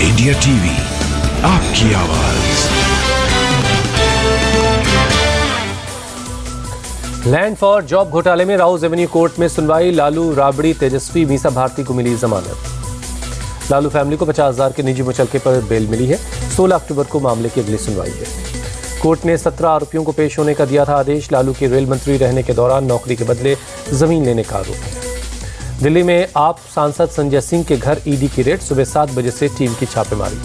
India TV, आपकी आवाज। Land for job घोटाले में राउज एवेन्यू कोर्ट में सुनवाई। लालू, राबड़ी, तेजस्वी, मीसा भारती को मिली जमानत। लालू फैमिली को 50,000 के निजी मुचलके पर बेल मिली है। 16 अक्टूबर को मामले की अगली सुनवाई है। कोर्ट ने 17 आरोपियों को पेश होने का दिया था आदेश। लालू के रेल मंत्री रहने के दौरान नौकरी के बदले जमीन लेने का आरोप है। दिल्ली में आप सांसद संजय सिंह के घर ईडी की रेड। सुबह 7 बजे से टीम की छापेमारी।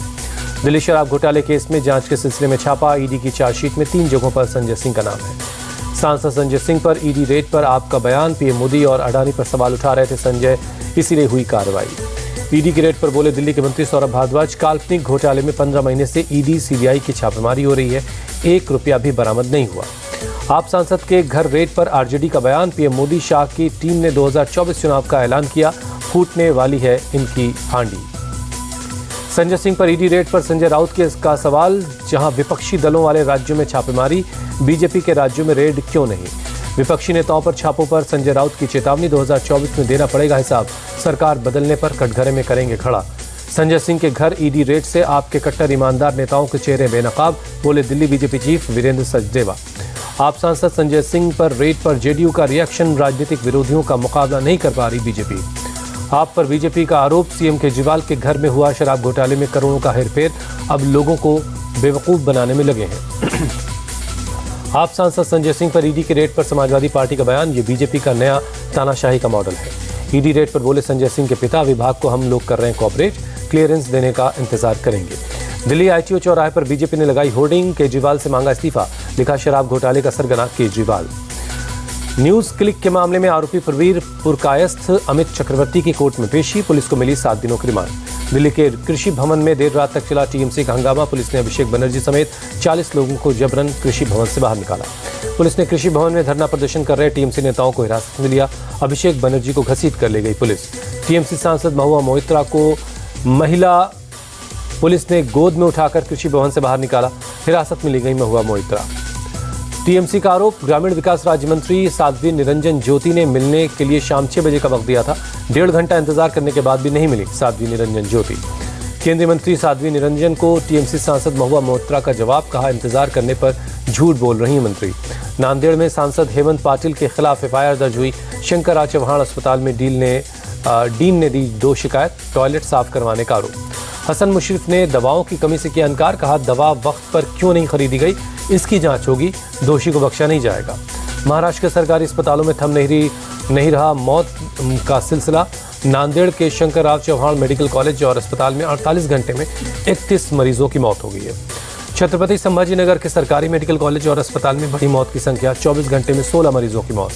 दिल्ली शराब घोटाले केस में जांच के सिलसिले में छापा। ईडी की चार्जशीट में 3 जगहों पर संजय सिंह का नाम है। सांसद संजय सिंह पर ईडी रेड पर आपका बयान। पीएम मोदी और अडानी पर सवाल उठा रहे थे संजय, इसीलिए हुई कार्रवाई। ईडी की रेड पर बोले दिल्ली के मंत्री सौरभ भारद्वाज। काल्पनिक घोटाले में 15 महीने से ईडी सीबीआई की छापेमारी हो रही है, 1 रुपया भी बरामद नहीं हुआ। आप सांसद के घर रेड पर आरजेडी का बयान। पीएम मोदी शाह की टीम ने 2024 चुनाव का ऐलान किया। फूटने वाली है इनकी हांडी। संजय सिंह पर ईडी रेड पर संजय राउत के का सवाल। जहां विपक्षी दलों वाले राज्यों में छापेमारी, बीजेपी के राज्यों में रेड क्यों नहीं? विपक्षी नेताओं पर छापों पर संजय राउत की चेतावनी। 2024 में देना पड़ेगा हिसाब। सरकार बदलने पर कटघरे में करेंगे खड़ा। संजय सिंह के घर ईडी रेड से आपके कट्टर ईमानदार नेताओं के चेहरे बेनकाब, बोले दिल्ली बीजेपी चीफ वीरेंद्र सचदेवा। आप सांसद संजय सिंह पर रेड पर जेडीयू का रिएक्शन। राजनीतिक विरोधियों का मुकाबला नहीं कर पा रही बीजेपी। आप पर बीजेपी का आरोप। सीएम केजरीवाल के घर में हुआ शराब घोटाले में करोड़ों का हेरफेर। अब लोगों को बेवकूफ बनाने में लगे हैं। आप सांसद संजय सिंह पर ईडी के रेड पर समाजवादी पार्टी का बयान। ये बीजेपी का नया तानाशाही का मॉडल है। ईडी रेड पर बोले संजय सिंह के पिता, विभाग को हम लोग कर रहे हैं कोऑपरेट, क्लियरेंस देने का इंतजार करेंगे। दिल्ली आईटीओ चौराहे पर बीजेपी ने लगाई होर्डिंग। केजरीवाल से मांगा इस्तीफा। लिखा शराब घोटाले का सरगना केजरीवाल। न्यूज क्लिक के मामले में आरोपी प्रवीर पुरकायस्थ अमित चक्रवर्ती की कोर्ट में पेशी। पुलिस को मिली 7 दिनों की रिमांड। दिल्ली के कृषि भवन में देर रात तक चला टीएमसी का हंगामा। पुलिस ने अभिषेक बनर्जी समेत 40 लोगों को जबरन कृषि भवन से बाहर निकाला। पुलिस ने कृषि भवन में धरना प्रदर्शन कर रहे टीएमसी नेताओं को हिरासत में लिया। अभिषेक बनर्जी को घसीट कर ले गई पुलिस। टीएमसी सांसद महुआ मोइत्रा को महिला पुलिस ने गोद में उठाकर कृषि भवन से बाहर निकाला। हिरासत में ली गई महुआ मोइत्रा। टीएमसी का आरोप। ग्रामीण विकास राज्य मंत्री साध्वी निरंजन ज्योति ने मिलने के लिए शाम 6 बजे का वक्त दिया था। 1.5 घंटा इंतजार करने के बाद भी नहीं मिली साध्वी निरंजन ज्योति। केंद्रीय मंत्री साध्वी निरंजन को टीएमसी सांसद महुआ मोइत्रा का जवाब। कहा इंतजार करने पर झूठ बोल रही है मंत्री। नांदेड़ में सांसद हेमंत पाटिल के खिलाफ एफआईआर दर्ज हुई। शंकरराव चव्हाण अस्पताल में डीन ने दी 2 शिकायत। टॉयलेट साफ करवाने का आरोप। हसन मुशर्रफ ने दवाओं की कमी से किया इनकार। कहा दवा वक्त पर क्यों नहीं खरीदी गई, इसकी जांच होगी, दोषी को बख्शा नहीं जाएगा। महाराष्ट्र के सरकारी अस्पतालों में थम नहीं रहा मौत का सिलसिला। नांदेड़ के शंकरराव चव्हाण मेडिकल कॉलेज और अस्पताल में 48 घंटे में 31 मरीजों की मौत हो गई है। छत्रपति संभाजी नगर के सरकारी मेडिकल कॉलेज और अस्पताल में बढ़ी मौत की संख्या। 24 घंटे में 16 मरीजों की मौत।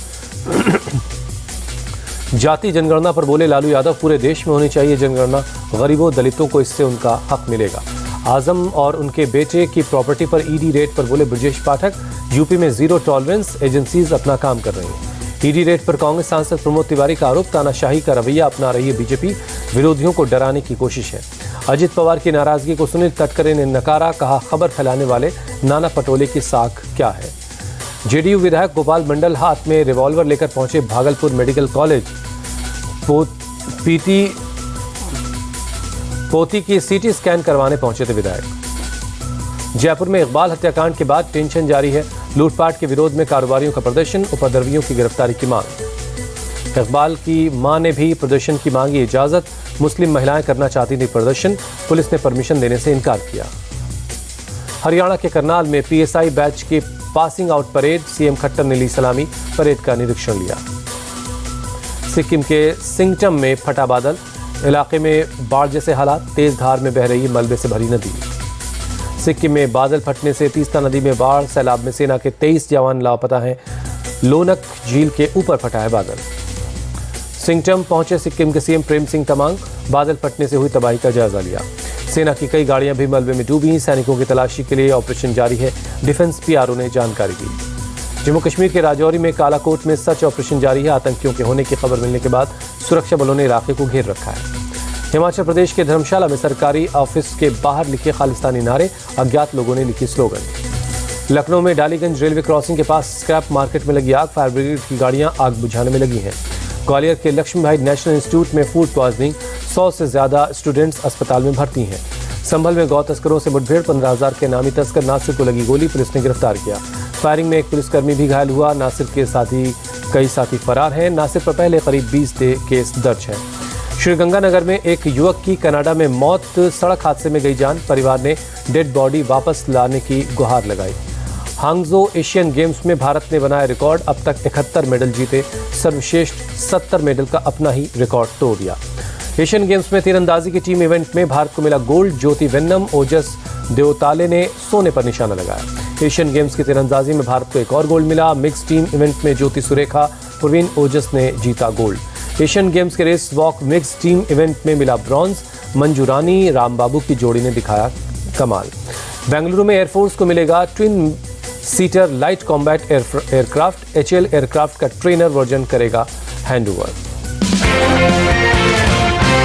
जाति जनगणना पर बोले लालू यादव, पूरे देश में होनी चाहिए जनगणना। गरीबों दलितों को इससे उनका हक मिलेगा। आजम और उनके बेटे की प्रॉपर्टी पर ईडी रेड पर बोले ब्रजेश पाठक, यूपी में जीरो टॉलरेंस, एजेंसीज अपना काम कर रही हैं। ईडी रेड पर कांग्रेस सांसद प्रमोद तिवारी का आरोप। तानाशाही का रवैया अपना रही है बीजेपी, विरोधियों को डराने की कोशिश है। अजित पवार की नाराजगी को सुनील तटकरे ने नकारा। कहा खबर फैलाने वाले नाना पटोले की साख क्या है। जेडीयू विधायक गोपाल मंडल हाथ में रिवॉल्वर लेकर पहुंचे भागलपुर मेडिकल कॉलेज। पोती की सीटी स्कैन करवाने पहुंचे थे विधायक। जयपुर में इकबाल हत्याकांड के बाद टेंशन जारी है। लूटपाट के विरोध में कारोबारियों का प्रदर्शन। उपद्रवियों की गिरफ्तारी की मांग। इकबाल की मां ने भी प्रदर्शन की मांगी इजाजत। मुस्लिम महिलाएं करना चाहती थी प्रदर्शन, पुलिस ने परमिशन देने से इनकार किया। हरियाणा के करनाल में पीएसआई बैच के passing out parade. CM Khattar ने ली सलामी, परेड का निरीक्षण लिया। सिक्किम के सिंगटम में फटा बादल। इलाके में बाढ़ जैसे हालात। तेज धार में बह रही मलबे से भरी नदी। सिक्किम में बादल फटने से तीस्ता नदी में बाढ़। सैलाब में सेना के 23 जवान लापता हैं। लोनक झील के ऊपर फटा है बादल। सिंगटम पहुंचे सिक्किम के सीएम प्रेम सिंह तमांग। बादल फटने से हुई तबाही का जायजा लिया। सेना की कई गाड़ियां भी मलबे में डूबी। सैनिकों की तलाशी के लिए ऑपरेशन जारी है, डिफेंस पीआरओ ने जानकारी दी। जम्मू कश्मीर के राजौरी में कालाकोट में सर्च ऑपरेशन जारी है। आतंकियों के होने की खबर मिलने के बाद सुरक्षा बलों ने इलाके को घेर रखा है। हिमाचल प्रदेश के धर्मशाला में सरकारी ऑफिस के बाहर लिखे खालिस्तानी नारे। अज्ञात लोगों ने लिखी स्लोगन। लखनऊ में डालीगंज रेलवे क्रॉसिंग के पास स्क्रैप मार्केट में लगी आग। फायर ब्रिगेड की गाड़ियां आग बुझाने में लगी हैं। ग्वालियर के लक्ष्मीभाई नेशनल इंस्टीट्यूट में फूड पॉइजनिंग। 100 से ज्यादा स्टूडेंट्स अस्पताल में भर्ती हैं। संभल में गौ तस्करों से मुठभेड़, 15,000 के नामी तस्कर नासिर को लगी गोली, पुलिस ने गिरफ्तार किया। फायरिंग में एक पुलिसकर्मी भी घायल हुआ। नासिर के कई साथी फरार हैं। नासिर पर पहले करीब 20 केस दर्ज हैं। श्रीगंगानगर में एक युवक की कनाडा में मौत, सड़क हादसे में गई जान। परिवार ने डेड बॉडी वापस लाने की गुहार लगाई। हांगजो एशियन गेम्स में भारत ने बनाया रिकॉर्ड, अब तक 71 मेडल जीते, सर्वश्रेष्ठ 70 मेडल का अपना ही रिकॉर्ड तोड़ दिया। एशियन गेम्स में तीरंदाजी की टीम इवेंट में भारत को मिला गोल्ड। ज्योति वेन्नम, ओजस देवताले ने सोने पर निशाना लगाया। एशियन गेम्स की तीरंदाजी में भारत को एक और गोल्ड मिला। मिक्स टीम इवेंट में ज्योति सुरेखा, प्रवीण ओजस ने जीता गोल्ड। एशियन गेम्स के race walk mix team event में मिला ब्रॉन्ज। मंजू रानी रामबाबू की जोड़ी ने दिखाया कमाल। बेंगलुरु में एयरफोर्स को मिलेगा twin seater light combat aircraft. HAL aircraft का ट्रेनर वर्जन करेगा हैंडओवर।